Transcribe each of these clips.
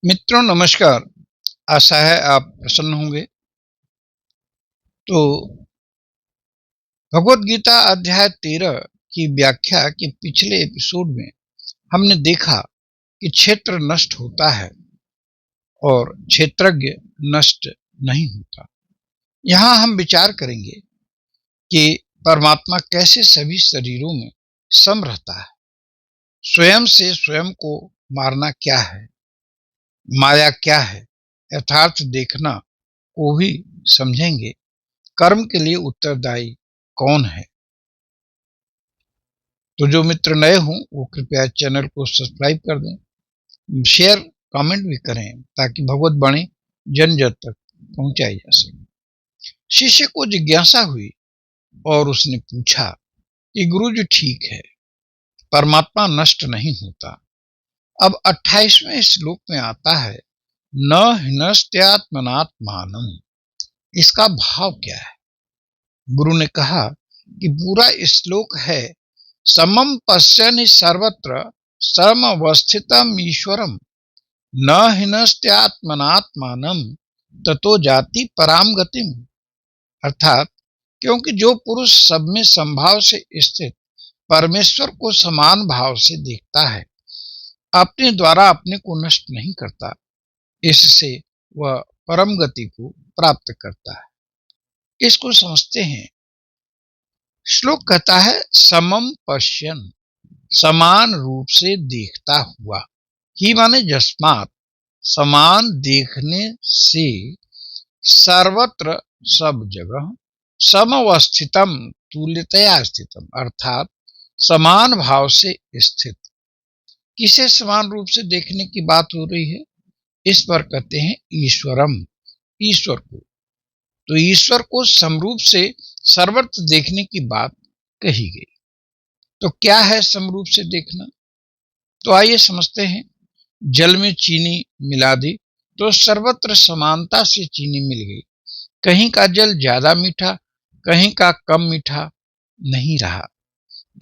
मित्रों नमस्कार। आशा है आप प्रसन्न होंगे। तो भगवत गीता अध्याय 13 की व्याख्या के पिछले एपिसोड में हमने देखा कि क्षेत्र नष्ट होता है और क्षेत्रज्ञ नष्ट नहीं होता। यहाँ हम विचार करेंगे कि परमात्मा कैसे सभी शरीरों में सम रहता है। स्वयं से स्वयं को मारना क्या है, माया क्या है, यथार्थ देखना को भी समझेंगे। कर्म के लिए उत्तरदायी कौन है। तो जो मित्र नए हों वो कृपया चैनल को सब्सक्राइब कर दें, शेयर कमेंट भी करें ताकि भगवत वाणी जन जन तक पहुंचाई जा सके। शिष्य को जिज्ञासा हुई और उसने पूछा कि गुरुजी ठीक है, परमात्मा नष्ट नहीं होता। अब 28वें श्लोक में आता है न हिनस्त्यात्मनात्मानम। इसका भाव क्या है? गुरु ने कहा कि पूरा श्लोक है समम पश्यन् सर्वत्र समवस्थितम ईश्वरम न हिनस्त्यात्मनात्मानम ततो जाति पराम गतिम। अर्थात क्योंकि जो पुरुष सब में संभाव से स्थित परमेश्वर को समान भाव से देखता है, अपने द्वारा अपने को नष्ट नहीं करता, इससे वह परम गति को प्राप्त करता है। इसको समझते हैं। श्लोक कहता है समम पश्यन्, समान रूप से देखता हुआ। ही माने जस्मात, समान देखने से, सर्वत्र सब जगह, समवस्थितम तुल्यतया स्थितम अर्थात समान भाव से स्थित। किसे समान रूप से देखने की बात हो रही है? इस पर कहते हैं ईश्वरम, ईश्वर को। तो ईश्वर को समरूप से सर्वत्र देखने की बात कही गई। तो क्या है समरूप से देखना? तो आइए समझते हैं। जल में चीनी मिला दी तो सर्वत्र समानता से चीनी मिल गई। कहीं का जल ज्यादा मीठा, कहीं का कम मीठा नहीं रहा।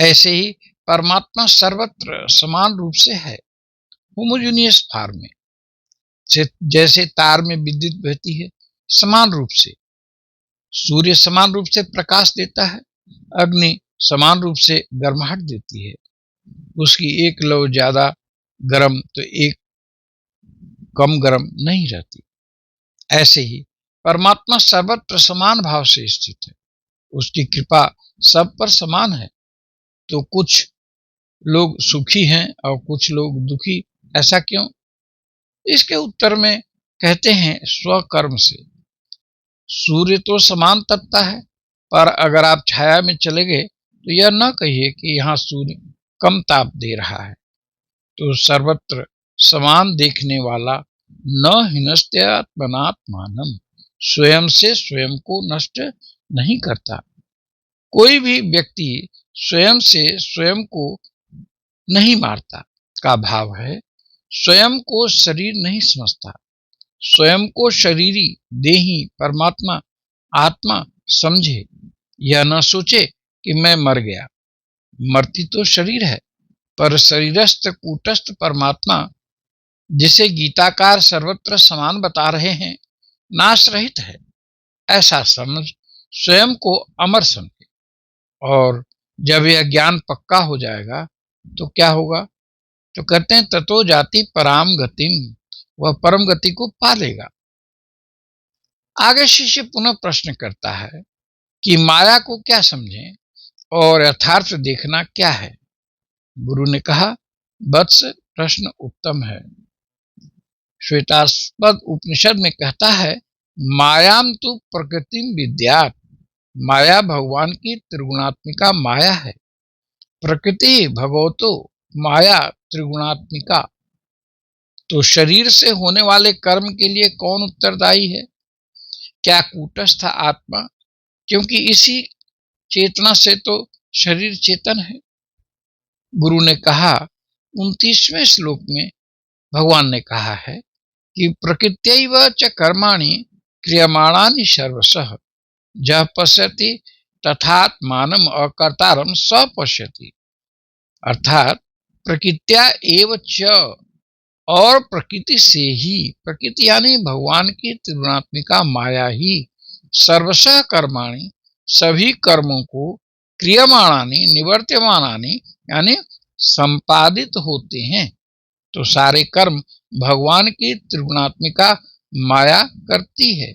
ऐसे ही परमात्मा सर्वत्र समान रूप से है, होमोजेनियस फॉर्म में। जैसे तार में विद्युत बहती है समान रूप से, सूर्य समान रूप से प्रकाश देता है, अग्नि समान रूप से गर्माहट देती है। उसकी एक लौ ज्यादा गर्म तो एक कम गर्म नहीं रहती। ऐसे ही परमात्मा सर्वत्र समान भाव से स्थित है। उसकी कृपा सब पर समान है। तो कुछ लोग सुखी हैं और कुछ लोग दुखी, ऐसा क्यों? इसके उत्तर में कहते हैं स्वकर्म से। सूर्य तो समान तपता है, पर अगर आप छाया में चले गए तो यह न कहिए कि यहाँ सूर्य कम ताप दे रहा है। तो सर्वत्र समान देखने वाला न हिनस्त्यात्मनात्मानम, स्वयं से स्वयं को नष्ट नहीं करता। कोई भी व्यक्ति स्वयं से स्वयं को नहीं मारता का भाव है स्वयं को शरीर नहीं समझता। स्वयं को शरीरी, देही, परमात्मा, आत्मा समझे। यह न सोचे कि मैं मर गया। मरती तो शरीर है, पर शरीरस्थ कूटस्थ परमात्मा, जिसे गीताकार सर्वत्र समान बता रहे हैं, नाश रहित है। ऐसा समझ स्वयं को अमर समझे। और जब यह ज्ञान पक्का हो जाएगा तो क्या होगा? तो कहते हैं ततो जाति पराम गतिम, वह परम गति को पा लेगा। आगे शिष्य पुनः प्रश्न करता है कि माया को क्या समझें और यथार्थ देखना क्या है? गुरु ने कहा वत्स, प्रश्न उत्तम है। श्वेतास्पद उपनिषद में कहता है मायाम तु प्रकृतिम विद्यात्, माया भगवान की त्रिगुणात्मिका माया है। प्रकृति भगवतो माया त्रिगुणात्मिका। तो शरीर से होने वाले कर्म के लिए कौन उत्तरदायी है? क्या कूटस्थ आत्मा? क्योंकि इसी चेतना से तो शरीर चेतन है। गुरु ने कहा 29वें श्लोक में भगवान ने कहा है कि प्रकृत्यैव च कर्माणि क्रियमाणानि सर्वशः जह पश्यति तथात्मानम अकर्तारम स पश्यति। अर्थात प्रकृत्या एव च, और प्रकृति से ही, प्रकृति यानी भगवान की त्रिगुणात्मिका माया ही सर्वशः कर्माणि, सभी कर्मों को क्रियमाणानि निवर्त्यमानानि यानी संपादित होते हैं। तो सारे कर्म भगवान की त्रिगुणात्मिका माया करती है।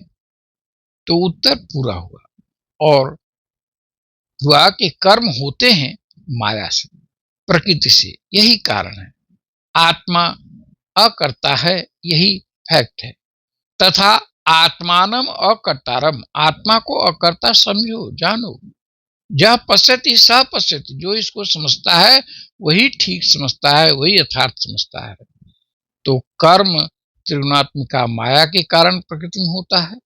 तो उत्तर पूरा हुआ और हुआ कि कर्म होते हैं माया से, प्रकृति से, यही कारण है। आत्मा अकर्ता है, यही फैक्ट है। तथा आत्मानम अकर्तारम, आत्मा को अकर्ता समझो, जानो। जह पश्यति स पश्यति, जो इसको समझता है वही ठीक समझता है, वही यथार्थ समझता है। तो कर्म त्रिगुणात्मिका माया के कारण प्रकृति में होता है।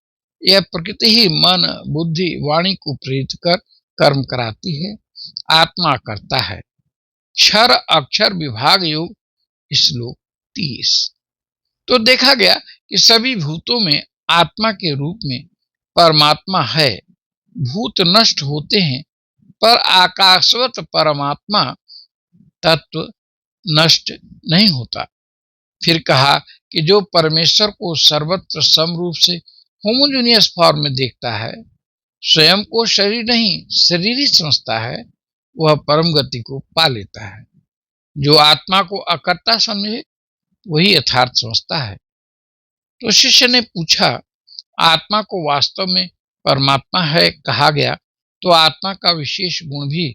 यह प्रकृति ही मन बुद्धि वाणी को प्रेरित कर कर्म कराती है। आत्मा करता है। क्षर अक्षर विभाग योग, श्लोक 30। तो देखा गया कि सभी भूतों में आत्मा के रूप में परमात्मा है। भूत नष्ट होते हैं पर आकाशवत परमात्मा तत्व नष्ट नहीं होता। फिर कहा कि जो परमेश्वर को सर्वत्र समरूप से होमोजेनियस फॉर्म में देखता है, स्वयं को शरीर नहीं शरीर ही समझता है, वह परम गति को पा लेता है। जो आत्मा को अकर्ता समझे वही यथार्थ समझता है। तो शिष्य ने पूछा, आत्मा को वास्तव में परमात्मा है कहा गया, तो आत्मा का विशेष गुण भी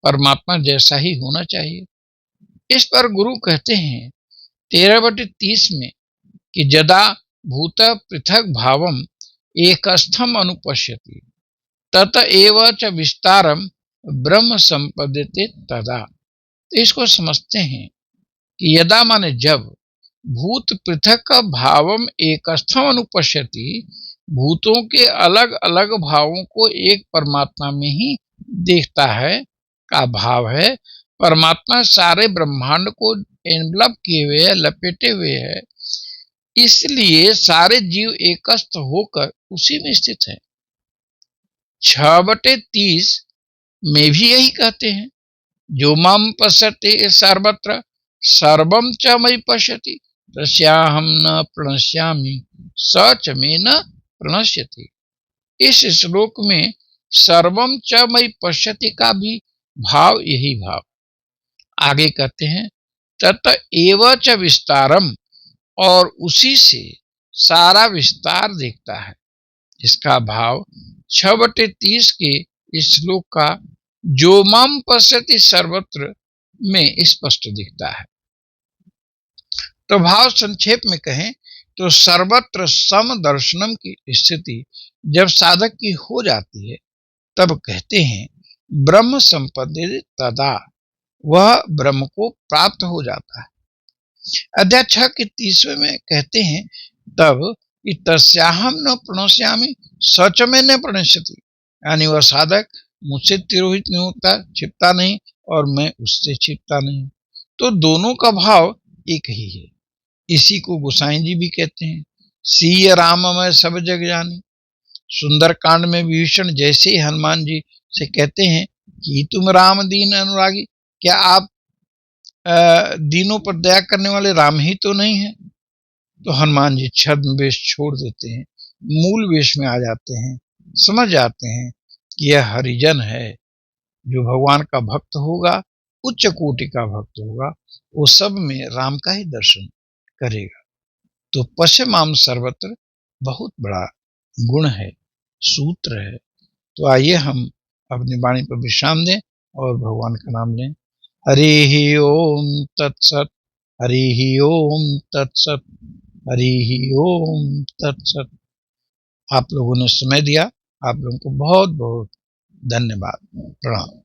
परमात्मा जैसा ही होना चाहिए। इस पर गुरु कहते हैं 13/30 में कि जदा भूत पृथक भावम एकस्थम अनुपश्यति तत एव च विस्तारम ब्रह्म संपद्यते तदा। तो इसको समझते हैं कि यदा माने जब, भूत पृथक भावम एकस्थम अनुपश्यति, भूतों के अलग अलग भावों को एक परमात्मा में ही देखता है का भाव है। परमात्मा सारे ब्रह्मांड को एनवलप किए हुए है, लपेटे हुए है, इसलिए सारे जीव एकस्थ होकर उसी में स्थित है। 6/30 में भी यही कहते हैं, जो माम पश्यते सर्वत्र सर्वम च मयि पश्यति तस्याहं न प्रणश्यामि स च मे न प्रणश्यति। इस श्लोक में सर्वम च मयि पश्यति का भी भाव यही भाव। आगे कहते हैं तत एव च विस्तारम, और उसी से सारा विस्तार देखता है। इसका भाव 6/30 के इस श्लोक का जो माम पश्यति सर्वत्र में स्पष्ट दिखता है। तो भाव संक्षेप में कहें तो सर्वत्र सम दर्शनम की स्थिति जब साधक की हो जाती है, तब कहते हैं ब्रह्म संपद्यते तदा, वह ब्रह्म को प्राप्त हो जाता है। अध्याय 6 के 30वें में कहते हैं तब कि तस्याहम न प्रणश्यामि सच में न प्रणश्यति, यानी वह साधक मुझसे तिरोहित नहीं होता, छिपता नहीं, और मैं उससे छिपता नहीं। तो दोनों का भाव एक ही है। इसी को गोसाई जी भी कहते हैं, सीय राम मैं सब जग जानी। सुंदर कांड में विभीषण जैसे ही हनुमान जी से कहते हैं कि तुम राम दीन अनुरागी, क्या आप दीनों पर दया करने वाले राम ही तो नहीं है? तो हनुमान जी छद्म वेश छोड़ देते हैं, मूल वेश में आ जाते हैं, समझ जाते हैं कि यह हरिजन है। जो भगवान का भक्त होगा, उच्च कोटि का भक्त होगा, वो सब में राम का ही दर्शन करेगा। तो पश्यमाम सर्वत्र बहुत बड़ा गुण है, सूत्र है। तो आइए हम अपनी वाणी पर विश्राम दें और भगवान का नाम लें। हरि ओम तत्सत, हरि ओम तत्सत, हरि ओम तत्सत। आप लोगों ने समय दिया, आप लोगों को बहुत बहुत धन्यवाद। प्रणाम।